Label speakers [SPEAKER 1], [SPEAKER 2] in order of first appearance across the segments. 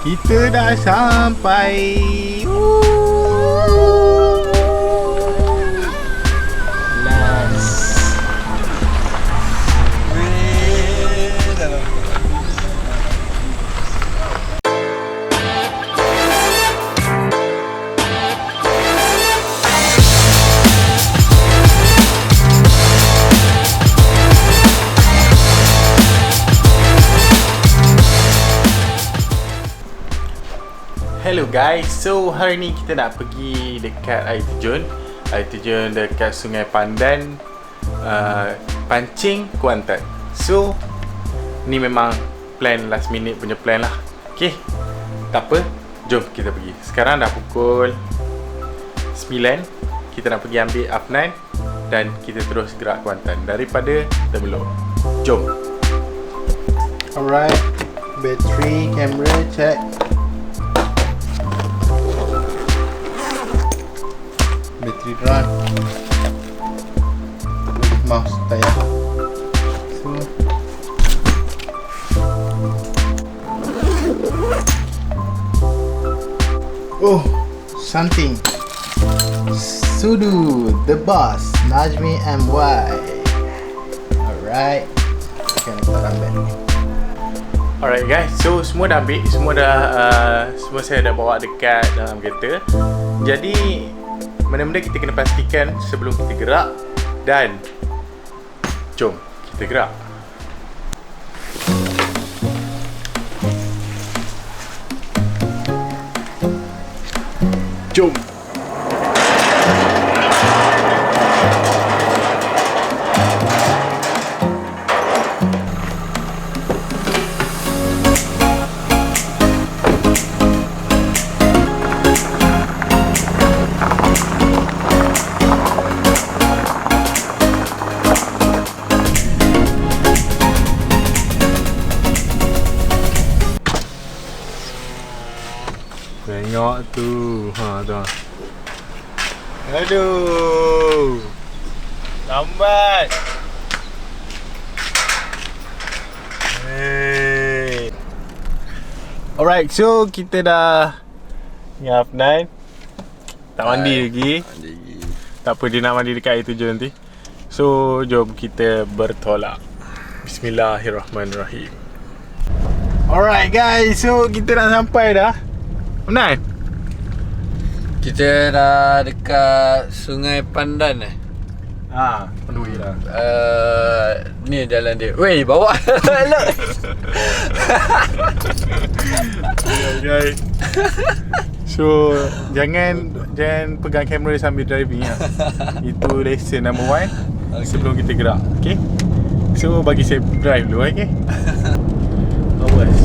[SPEAKER 1] Kita dah sampai. Hello guys, so hari ni kita nak pergi dekat air terjun dekat Sungai Pandan, pancing Kuantan. So ni memang plan last minute punya plan lah. Okay, tak apa, jom kita pergi. Sekarang dah pukul 9. Kita nak pergi ambil afnan dan kita terus gerak Kuantan daripada Temerloh. Jom. Alright, battery, camera check. Battery run, mouse tayar. So oh, something sudu the boss Najmi and why. Alright, okay, kita ambil. Alright guys, so semua dah ambil, semua saya dah bawa dekat dalam kereta. Jadi mana-mana kita kena pastikan sebelum kita gerak. Dan jom kita gerak. Jom. Tengok tu. Ha tu. Aduh. Lambat. Hey. Alright, so kita dah ni afnan. Tak mandi lagi. Tak apa, dia nak mandi dekat air terjun nanti. So jom kita bertolak. Bismillahirrahmanirrahim. Alright guys, so kita dah sampai dah. Benar?
[SPEAKER 2] Kita dah dekat Sungai Pandan
[SPEAKER 1] Penduri lah.
[SPEAKER 2] Ni jalan dia. Weh, bawa.
[SPEAKER 1] Guys. So, jangan pegang kamera sambil driving lah. Itu lesson number 1 sebelum kita gerak. Okay? So, bagi saya drive dulu, okay? Awas.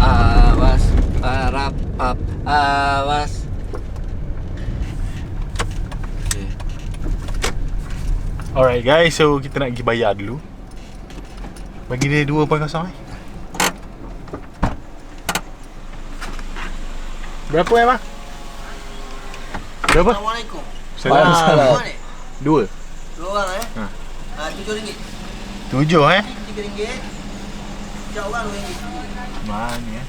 [SPEAKER 2] Awas. Rapap. Awas. Okay.
[SPEAKER 1] Alright guys, so kita nak pergi bayar dulu. Bagi dia 2.0 Berapa Emma? Berapa?
[SPEAKER 3] Assalamualaikum.
[SPEAKER 1] Salam. 2
[SPEAKER 3] orang RM7.
[SPEAKER 1] 7
[SPEAKER 3] RM3. Setiap orang RM2.
[SPEAKER 1] Mana ya?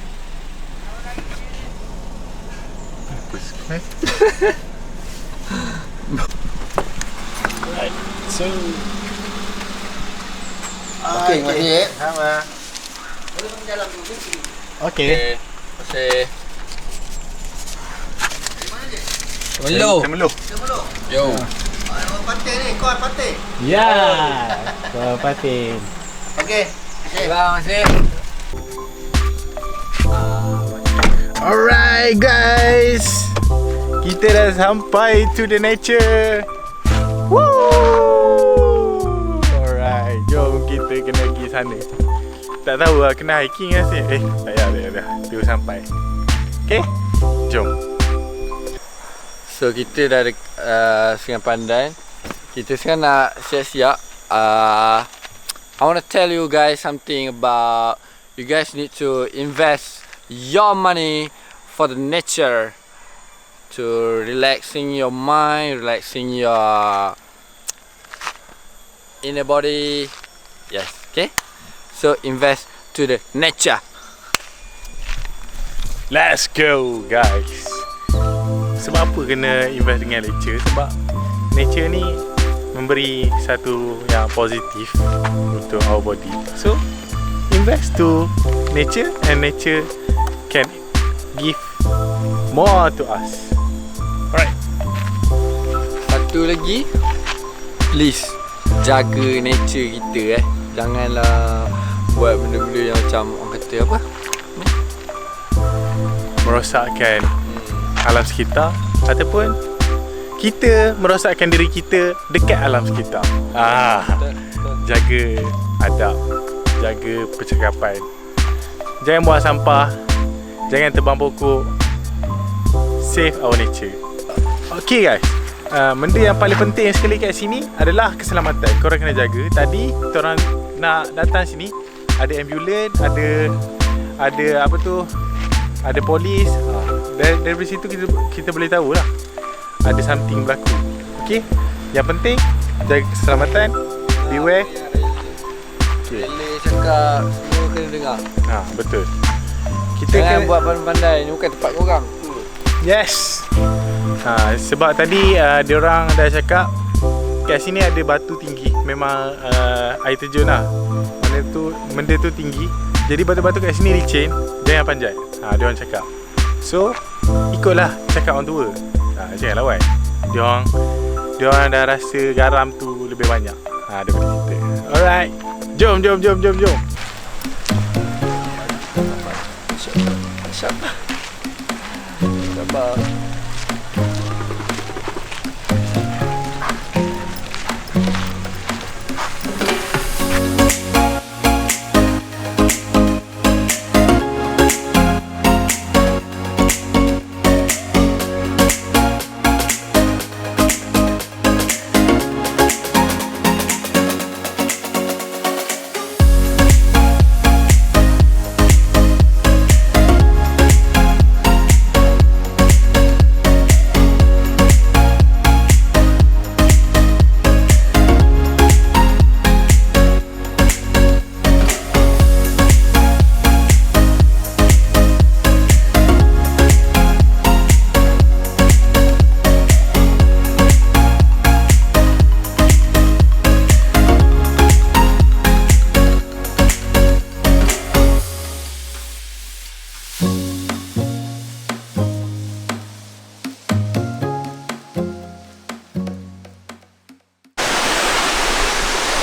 [SPEAKER 1] Right. So
[SPEAKER 2] Okey, terima kasih.
[SPEAKER 1] Sama.
[SPEAKER 3] Boleh pergi dalam dulu.
[SPEAKER 1] Okey.
[SPEAKER 2] Terima kasih.
[SPEAKER 3] Di mana je?
[SPEAKER 2] Temerloh.
[SPEAKER 3] Temerloh.
[SPEAKER 2] Yo.
[SPEAKER 3] Orang Patin ni, kau orang Patin.
[SPEAKER 1] Ya. Kau patin.
[SPEAKER 3] Okey.
[SPEAKER 2] Terima kasih.
[SPEAKER 1] Alright guys, kita dah sampai to the nature. Woo! Alright, jom kita kena pergi sana. Tak tahu lah, kena hiking lah sih. Tak payah. Terus sampai. Okay, jom.
[SPEAKER 2] So kita dah Sungai Pandan. Kita sekarang nak siap-siap. I want to tell you guys something about you guys need to invest your money for the nature to relaxing your mind, relaxing your inner body. Yes, okay. So invest to the nature.
[SPEAKER 1] Let's go guys. Sebab apa kena invest dengan nature? Sebab nature ni memberi satu yang positif untuk our body. So invest to nature and nature can give more to us. Alright.
[SPEAKER 2] Satu lagi, please jaga nature kita Janganlah buat benda-benda yang macam orang kata apa?
[SPEAKER 1] Merosakkan alam sekitar ataupun kita merosakkan diri kita dekat alam sekitar. Jaga adab, jaga percakapan. Jangan buang sampah, jangan tebang pokok. Save our nature. Okay guys, benda yang paling penting sekali kat sini adalah keselamatan. Korang kena jaga. Tadi korang nak datang sini, ada ambulans, ada apa tu, ada polis. Dari situ kita boleh tahu lah ada something berlaku. Okay, yang penting jaga keselamatan, beware. Okay.
[SPEAKER 2] Bila cakap semua kena dengar.
[SPEAKER 1] Betul. Kita
[SPEAKER 2] Jangan buat pandai-pandai, ni bukan tempat korang.
[SPEAKER 1] Yes. Sebab tadi diorang dah cakap kat sini ada batu tinggi. Memang air terjun lah. Benda tu tinggi. Jadi batu-batu kat sini licin, jangan panjat. Diorang cakap. So ikutlah cakap orang tua. Jangan lawan. Diorang dah rasa garam tu lebih banyak daripada kita. Alright. Jom.
[SPEAKER 2] Sabar.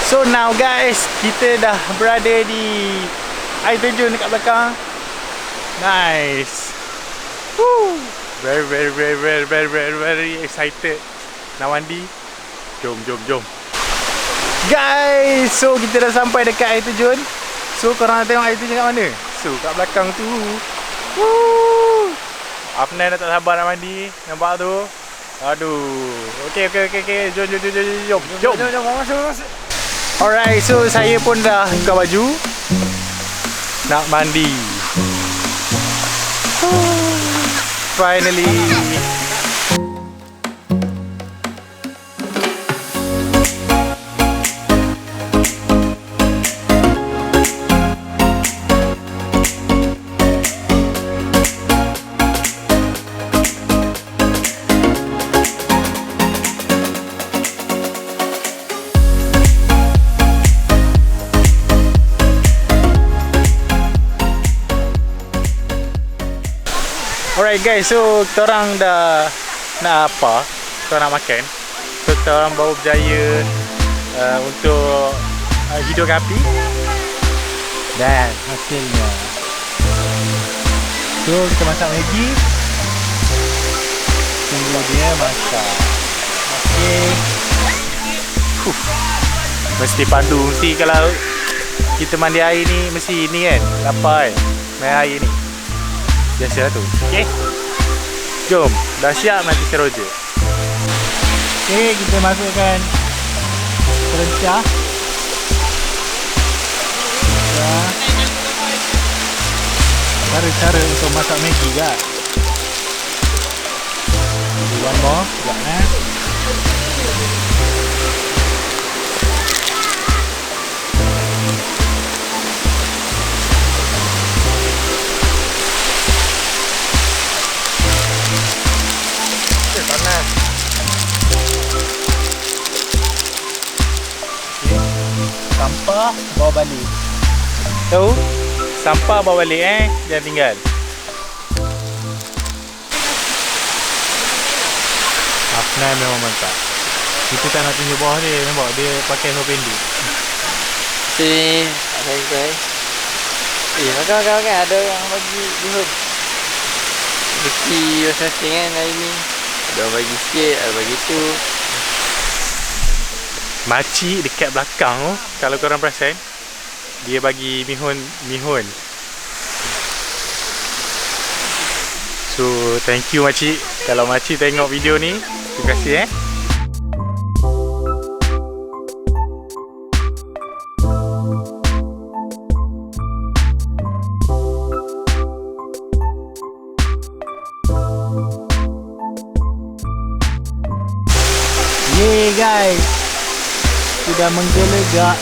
[SPEAKER 1] So now guys, kita dah berada di air terjun dekat belakang. Nice. Woo. Very excited nak mandi. Jom. Guys, so kita dah sampai dekat air terjun. So korang nak tengok air terjun kat mana? So kat belakang tu. Woo. Afnan dah tak sabar nak mandi. Nampak tu? Aduh. Okay. Jom. Masuk. Alright, so saya pun dah buka baju nak mandi. Finally. Alright guys, so kita orang dah nak apa? Kita nak makan. So kita orang bawa berjaya untuk hidung api. Dan hasilnya. So kita masak Maggi. Tunggu dia masak. Okay. Mesti pandu. Mesti kalau kita mandi air ni mesti ni kan, lapar kan, main air ni. Biasalah tu. Okay. Jom. Dah siap nanti seroja. Okay, kita masukkan perencah. Cara-cara untuk masak Maggi kan. One more. Sekejap sampah bawa balik. Tahu? Sampah bawa balik jangan tinggal. Afnan memang mantap. Kita tak nak tunjuk bawah dia, nampak dia pakai seluar pendek.
[SPEAKER 2] Sini, guys. Makan ada orang bagi bihun. Rezeki masing-masing kan hari ni. Ada orang bagi sikit, ada bagi tu.
[SPEAKER 1] Makcik dekat belakang tu, kalau korang perasan, dia bagi mihun. So, thank you makcik. Kalau makcik tengok video ni, terima kasih Yeay guys, sudah menggelegak.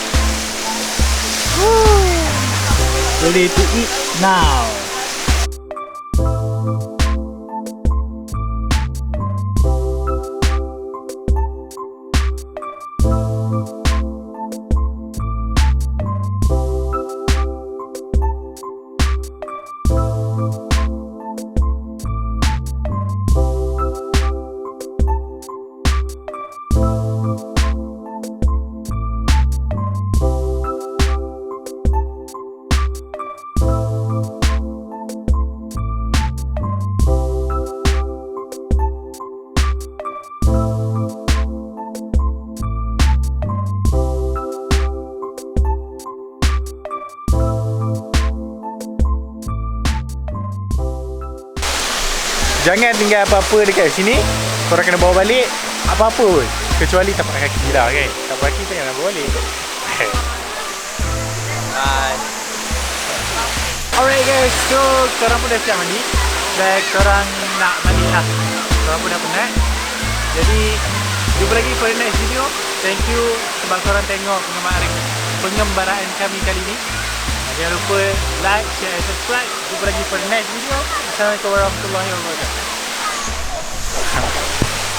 [SPEAKER 1] Ready to eat now. Jangan tinggal apa-apa dekat sini. Korang kena bawa balik apa-apa pun, kecuali tapak kaki lah kan. Tapak kaki jangan bawa balik. Bye. Alright guys, so korang pun dah siap mandi dan korang nak mandi lah. Korang pun dah penat. Jadi jumpa lagi for the next video. Thank you sebab korang tengok pengembaraan kami kali ni. Jangan lupa like, share and subscribe. Jumpa lagi for the next video. Assalamualaikum warahmatullahi wabarakatuh.